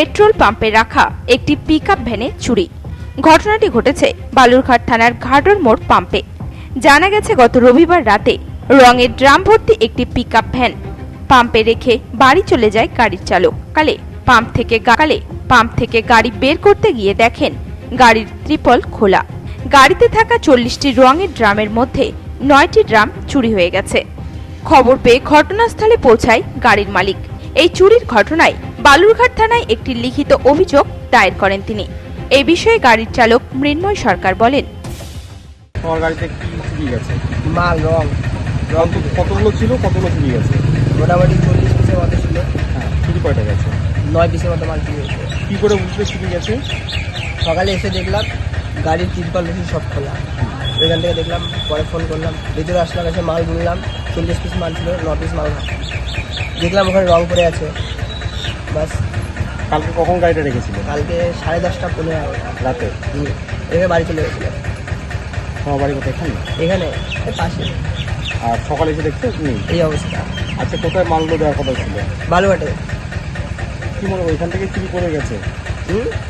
Petrol পাম্পে রাখা একটি পিকআপ ভ্যানে চুরি। ঘটনাটি ঘটেছে বালুরঘাট থানার ঘাটর মোড় পাম্পে। জানা গেছে গত রবিবার রাতে রঙের ড্রাম ভর্তি একটি পিকআপ ভ্যান পাম্পে রেখে বাড়ি চলে যায় গাড়ির চালক। পাম্প থেকে গাড়ি বের করতে গিয়ে দেখেন গাড়ির ত্রিপল খোলা। গাড়িতে থাকা 40টি রঙের ড্রামের মধ্যে 9টি ড্রাম চুরি হয়ে গেছে। খবর পেয়ে ঘটনাস্থলে পৌঁছায় গাড়ির মালিক। এই চুরির ঘটনায় বালুরঘাট থানায় একটি লিখিত অভিযোগ দায়ের করেন তিনি। এই বিষয়ে গাড়ির চালক মৃন্ময় সরকার বলেন, তোমার গাড়িতে কি চুরি গেছে? মাল রং কতগুলো ছিল, কতগুলো চুরি গেছে? মোটামুটি 40 পিসের মতো ছিল। হ্যাঁ, চুরি কয়টা গেছে? 9 পিসের মতো মাল চুরি হয়েছে। কি করে বুঝতে চুরি গেছে? সকালে এসে দেখলাম গাড়ির তিরপাল রশি সব খোলা। ওইখান থেকে দেখলাম, পরে ফোন করলাম, ভিতরে আসলাম, এসে মাল গুনলাম, 40 পিস মাল ছিল, 9 পিস মাল দেখলাম ওখানে রং পড়ে আছে। বাস। কালকে কখন গাড়িটা রেখেছিল? কালকে 10:30 15 রাতে। এখানে বাড়ি চলে গেছিলাম। তোমার বাড়ি কোথায়? এখানে এই পাশে। আর সকালে এসে দেখছো নেই? এই অবস্থা। আচ্ছা, কোথায় মালগুলো দেওয়ার কথা ছিল? বালুঘাটে। কি মনে হয় ওইখান থেকে চুরি করে গেছে?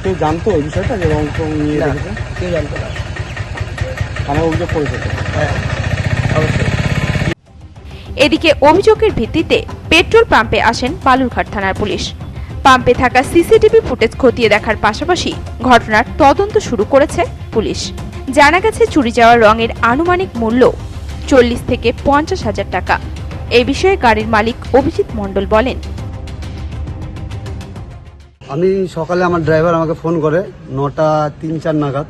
কেউ জানতো এই বিষয়টা যে রং টং নিয়ে না, রেখেছে? কেউ জানতো না। থানায় অভিযোগ করেছে তো? হ্যাঁ, অবশ্যই। এদিকে অভিযোগের ভিত্তিতে পেট্রোল পাম্পে আসেন বালুরঘাট থানার পুলিশ। পাম্পে থাকা সিসিটিভি ফুটেজ খতিয়ে দেখার পাশাপাশি ঘটনার তদন্ত শুরু করেছে পুলিশ। জানা গেছে চুরি যাওয়া রঙের আনুমানিক মূল্য 40 থেকে 50,000 টাকা। এই বিষয়ে গাড়ির মালিক অভিজিৎ মণ্ডল বলেন, আমি সকালে আমার ড্রাইভার আমাকে ফোন করে 9:03-4 নাগাদ।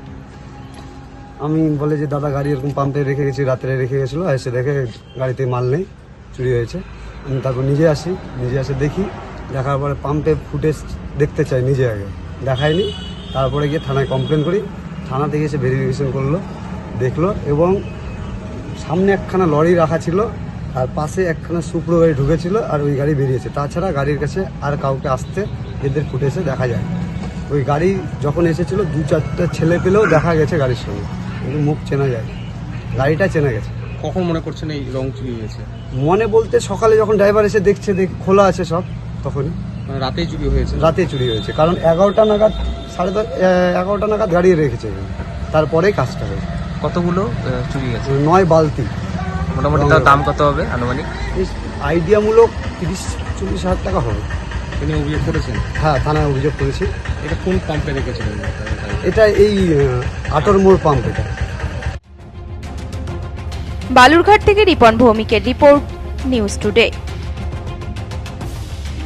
আমি বলে যে দাদা গাড়ি এরকম পাম্পে রেখে গেছি, রাত্রে রেখে গেছিলো, এসে দেখে গাড়িতে মাল নেই, চুরি হয়েছে। আমি তারপর নিজে এসে দেখি, দেখার পরে পাম্পে ফুটেজ দেখতে চাই, নিজে আগে দেখায়নি। তারপরে গিয়ে থানায় কমপ্লেন করি। থানা থেকে এসে ভেরিফিকেশন করলো, দেখলো, এবং সামনে একখানা লরি রাখা ছিল, আর পাশে একখানা সুপ্রো গাড়ি ঢুকেছিল, আর ওই গাড়ি বেরিয়েছে। তাছাড়া গাড়ির কাছে আর কাউকে আসতে এদের ফুটেজে দেখা যায়। ওই গাড়ি যখন এসেছিল 2-4টা ছেলে পেলেও দেখা গেছে গাড়ির সঙ্গে, কিন্তু মুখ চেনা যায়, গাড়িটা চেনা গেছে। কখন মনে করছেন এই রং চুরি হয়েছে? মনে বলতে সকালে যখন ড্রাইভার এসে দেখছে খোলা আছে সব, তখনই। মানে রাতেই চুরি হয়েছে? রাতে চুরি হয়েছে, কারণ 11টা নাগাদ 11:30 নাগাদ গাড়ি রেখেছে, তারপরেই কাজটা হয়েছে। কতগুলো চুরি গেছে? 9 বালতি। মোটামুটি তার দাম কত হবে আনুমানিক? আইডিয়ামূলক 30-40 হাজার টাকা হবে। তিনি অভিযোগ করেছেন? হ্যাঁ, থানায় অভিযোগ করেছি। এটা কোন পাম্পে রেখেছিলেন? এটা এই আটর মোড় পাম্প। এটা বালুরঘাট থেকে রিপন ভৌমিকের রিপোর্ট, নিউজ টুডে।